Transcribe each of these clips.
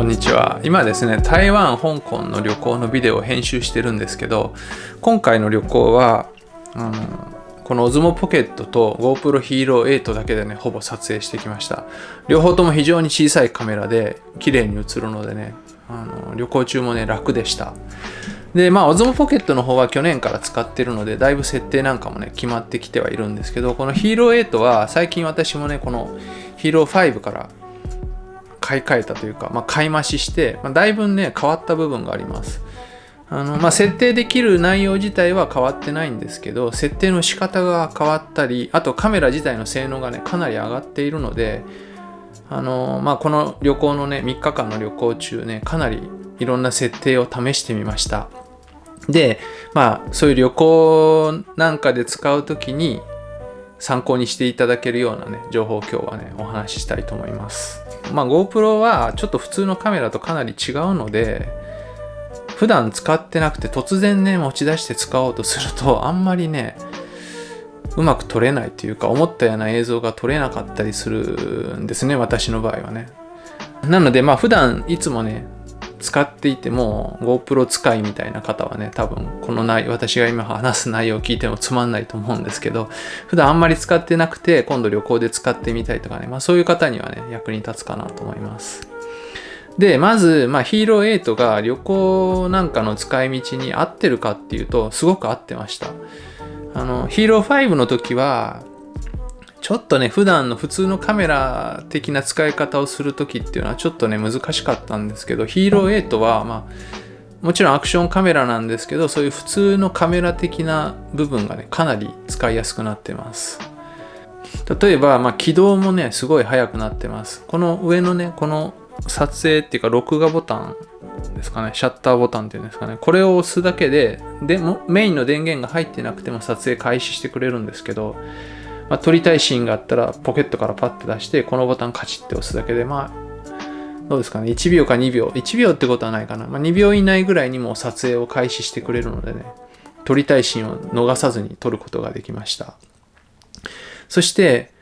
こんにちは。今ですね、台湾、香港の旅行のビデオを編集してるんですけど、今回の旅行は、この Osmo Pocket と GoPro Hero 8だけでね、ほぼ撮影してきました。両方とも非常に小さいカメラで綺麗に映るのでね、旅行中もね、楽でした。で、Osmo Pocket の方は去年から使ってるので、だいぶ設定なんかもね、決まってきてはいるんですけど、この Hero 8は最近私もね、この Hero 5から買い替えたというか、買い増しして、だいぶね変わった部分があります。設定できる内容自体は変わってないんですけど、設定の仕方が変わったり、あとカメラ自体の性能がねかなり上がっているので、この旅行のね3日間の旅行中ね、かなりいろんな設定を試してみました。で、そういう旅行なんかで使うときに参考にしていただけるようなね情報を今日はねお話ししたいと思います。GoPro はちょっと普通のカメラとかなり違うので、普段使ってなくて突然ね持ち出して使おうとするとあんまりねうまく撮れないというか、思ったような映像が撮れなかったりするんですね、私の場合はね。なので普段いつもね使っていても GoPro 使いみたいな方はね、多分この私が今話す内容を聞いてもつまんないと思うんですけど、普段あんまり使ってなくて今度旅行で使ってみたいとかね、そういう方にはね役に立つかなと思います。で、まずHero 8が旅行なんかの使い道に合ってるかっていうと、すごく合ってました。Hero 5の時はちょっとね普段の普通のカメラ的な使い方をするときっていうのはちょっとね難しかったんですけど、Hero 8はもちろんアクションカメラなんですけど、そういう普通のカメラ的な部分がねかなり使いやすくなってます。例えば起動もねすごい速くなってます。この上のねこの撮影っていうか録画ボタンですかね、シャッターボタンっていうんですかね、これを押すだけでメインの電源が入ってなくても撮影開始してくれるんですけど、撮りたいシーンがあったらポケットからパッて出してこのボタンカチッて押すだけでどうですかね、1秒か2秒1秒ってことはないかな、2秒以内ぐらいにもう撮影を開始してくれるのでね、撮りたいシーンを逃さずに撮ることができました。そして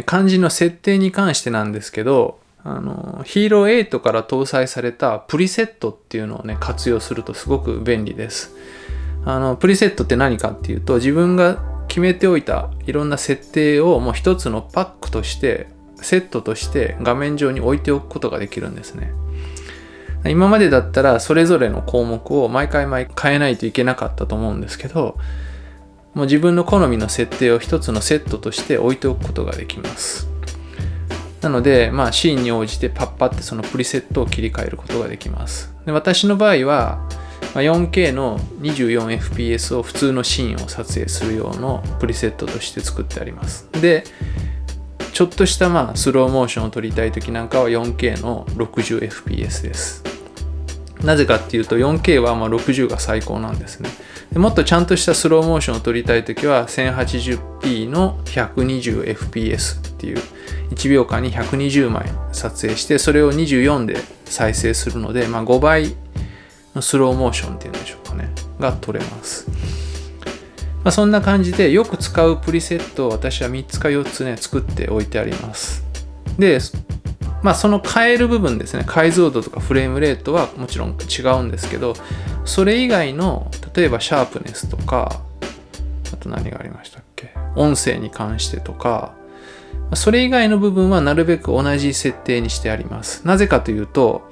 肝心の設定に関してなんですけど、Hero 8から搭載されたプリセットっていうのをね活用するとすごく便利です。プリセットって何かっていうと、自分が決めておいたいろんな設定をもう一つのパックとしてセットとして画面上に置いておくことができるんですね。今までだったらそれぞれの項目を毎回変えないといけなかったと思うんですけど、もう自分の好みの設定を一つのセットとして置いておくことができます。なのでシーンに応じてパッパってそのプリセットを切り替えることができます。で、私の場合は4K の 24fps を普通のシーンを撮影する用のプリセットとして作ってあります。で、ちょっとしたスローモーションを撮りたい時なんかは 4K の 60fps です。なぜかっていうと 4K は60が最高なんですね。で、もっとちゃんとしたスローモーションを撮りたい時は 1080p の 120fps っていう1秒間に120枚撮影して、それを24で再生するので、5倍のスローモーションっていうんでしょうかねが撮れます。そんな感じでよく使うプリセットを私は3つか4つね作っておいてあります。で、その変える部分ですね、解像度とかフレームレートはもちろん違うんですけど、それ以外の例えばシャープネスとか、あと何がありましたっけ、音声に関してとか、それ以外の部分はなるべく同じ設定にしてあります。なぜかというと、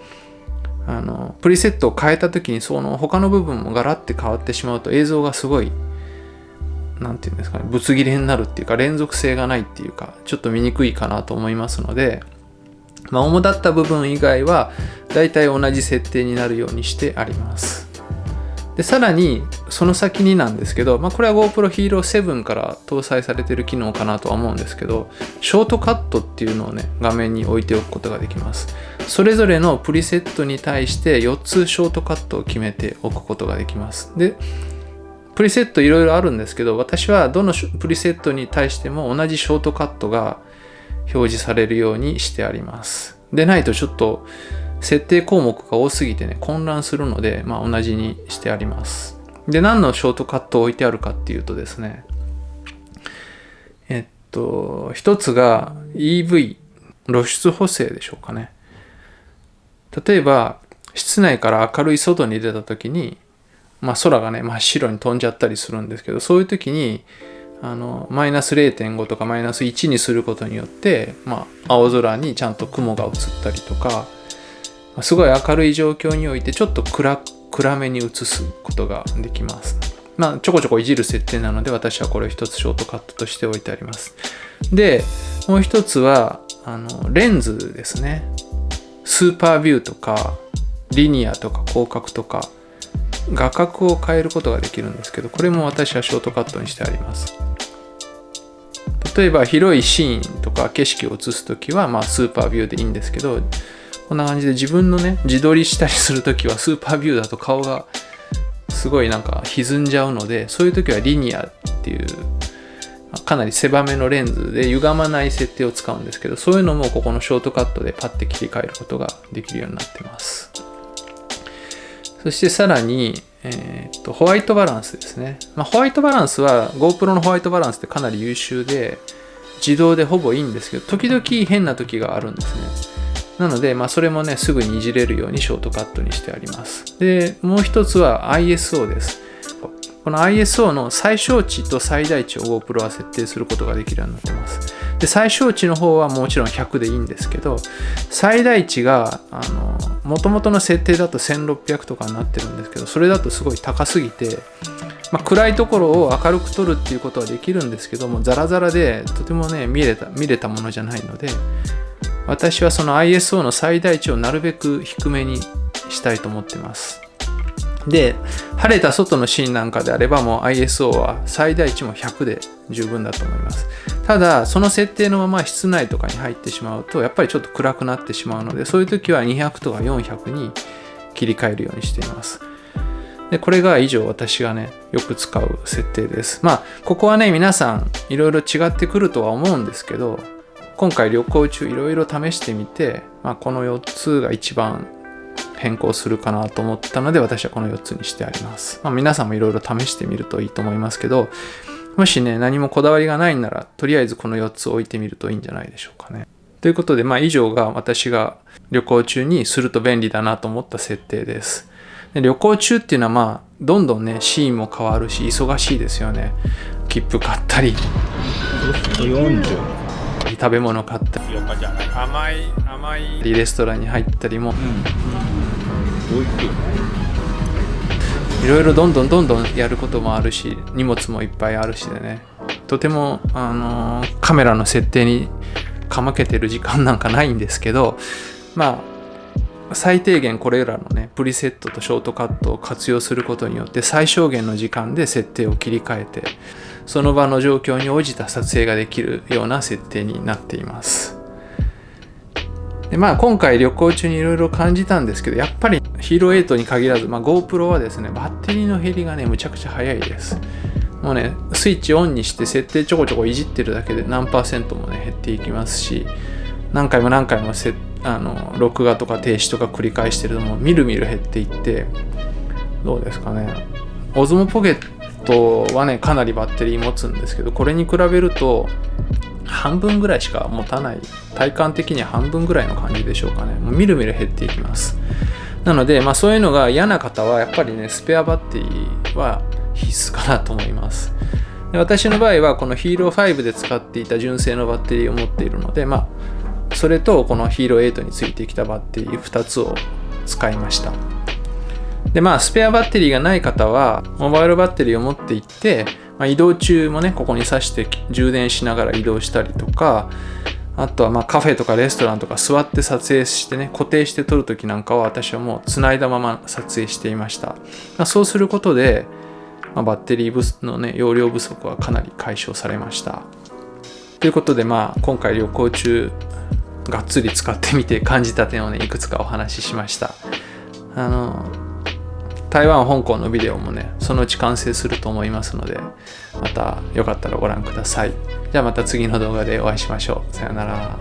プリセットを変えた時にその他の部分もガラッて変わってしまうと映像がすごいなんていうんですかね、ぶつ切れになるっていうか連続性がないっていうか、ちょっと見にくいかなと思いますので、主だった部分以外はだいたい同じ設定になるようにしてあります。で、さらにその先になんですけど、これは GoPro Hero 7から搭載されている機能かなとは思うんですけど、ショートカットっていうのをね画面に置いておくことができます。それぞれのプリセットに対して4つショートカットを決めておくことができます。で、プリセットいろいろあるんですけど、私はどのプリセットに対しても同じショートカットが表示されるようにしてあります。でないとちょっと設定項目が多すぎてね混乱するので、同じにしてあります。で、何のショートカットを置いてあるかっていうとですね、一つが EV 露出補正でしょうかね。例えば室内から明るい外に出た時に、空がね真っ白に飛んじゃったりするんですけど、そういう時にマイナス 0.5 とかマイナス1にすることによって、青空にちゃんと雲が映ったりとか、すごい明るい状況においてちょっと暗めに映すことができます。ちょこちょこいじる設定なので、私はこれを一つショートカットとして置いてあります。で、もう一つはレンズですね。スーパービューとかリニアとか広角とか画角を変えることができるんですけど、これも私はショートカットにしてあります。例えば広いシーンとか景色を映すときは、スーパービューでいいんですけど、こんな感じで自分のね自撮りしたりするときはスーパービューだと顔がすごい歪んじゃうので、そういうときはリニアっていうかなり狭めのレンズで歪まない設定を使うんですけど、そういうのもここのショートカットでパッて切り替えることができるようになってます。そしてさらに、ホワイトバランスですね。ホワイトバランスは GoPro のホワイトバランスってかなり優秀で自動でほぼいいんですけど、時々変な時があるんですね。なので、それもねすぐにいじれるようにショートカットにしてあります。で、もう一つは ISO です。この ISO の最小値と最大値を GoPro は設定することができるようになってます。で、最小値の方はもちろん100でいいんですけど、最大値が元々の設定だと1600とかになってるんですけど、それだとすごい高すぎて、暗いところを明るく撮るっていうことはできるんですけども、ザラザラでとてもね見れたものじゃないので、私はその ISO の最大値をなるべく低めにしたいと思ってます。で、晴れた外のシーンなんかであればもう ISO は最大値も100で十分だと思います。ただその設定のまま室内とかに入ってしまうとやっぱりちょっと暗くなってしまうので、そういう時は200とか400に切り替えるようにしています。で、これが以上私がねよく使う設定です。ここはね皆さんいろいろ違ってくるとは思うんですけど、今回旅行中いろいろ試してみて、この4つが一番変更するかなと思ったので、私はこの4つにしてあります。皆さんもいろいろ試してみるといいと思いますけど、もしね何もこだわりがないならとりあえずこの4つ置いてみるといいんじゃないでしょうかね。ということで、以上が私が旅行中にすると便利だなと思った設定です。で、旅行中っていうのはどんどんねシーンも変わるし忙しいですよね。切符買ったり食べ物買ったり甘いレストランに入ったりも、いろいろどんどんやることもあるし、荷物もいっぱいあるしでね、とてもカメラの設定にかまけてる時間なんかないんですけど、最低限これらのねプリセットとショートカットを活用することによって最小限の時間で設定を切り替えて、その場の状況に応じた撮影ができるような設定になっています。で、今回旅行中にいろいろ感じたんですけど、やっぱりヒーロー8に限らず、GoPro はですねバッテリーの減りがねむちゃくちゃ早いです。もうねスイッチオンにして設定ちょこちょこいじってるだけで何%もね減っていきますし、何回も録画とか停止とか繰り返してるともうみるみる減っていって、どうですかね、オズモポケットはねかなりバッテリー持つんですけど、これに比べると半分ぐらいしか持たない、体感的には半分ぐらいの感じでしょうかね。もうみるみる減っていきます。なのでそういうのが嫌な方はやっぱりねスペアバッテリーは必須かなと思います。で、私の場合はこのヒーロー5で使っていた純正のバッテリーを持っているので、それとこのヒーロー8についてきたバッテリー2つを使いました。で、スペアバッテリーがない方はモバイルバッテリーを持っていって、移動中もねここに挿して充電しながら移動したりとか、あとはカフェとかレストランとか座って撮影してね固定して撮るときなんかは私はもうつないだまま撮影していました。そうすることで、バッテリーのね容量不足はかなり解消されました。ということで今回旅行中がっつり使ってみて感じた点をねいくつかお話ししました。台湾香港のビデオもねそのうち完成すると思いますので、またよかったらご覧ください。じゃあまた次の動画でお会いしましょう。さよなら。